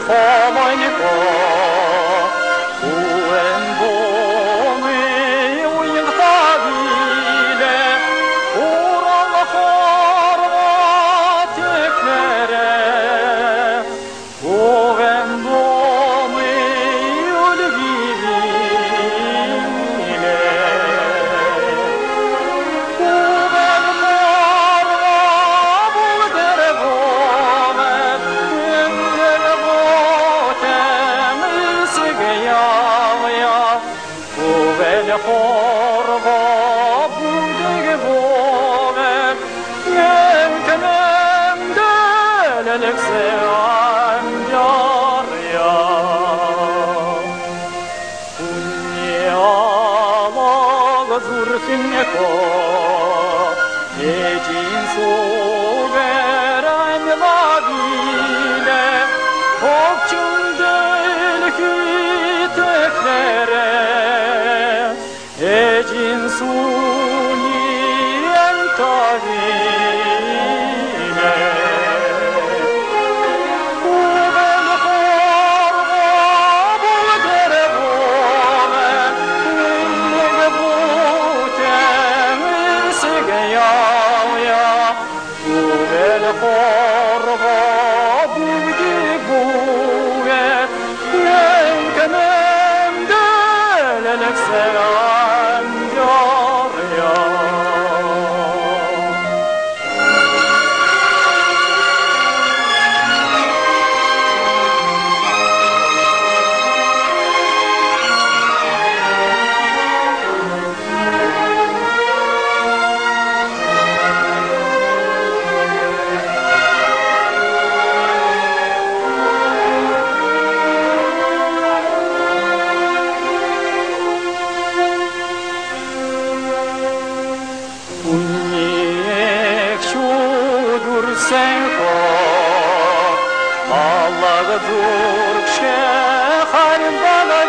Komoyko, uen bomi uying tavile, ural horvat teklere, uen bomi ulvivile, uen horvat bulder bomet, Horva budige bover Yenkenem delelekse anjarya Unyala zurfinneko Ecin suveren vagile Okçun delki teklere Ecin suni entavine Uvel horva bulgere bome Unnege butem isige yavya Uvel horva bulgere buve Yenkenem delelekse Senko, Allah'a dur, şehar bana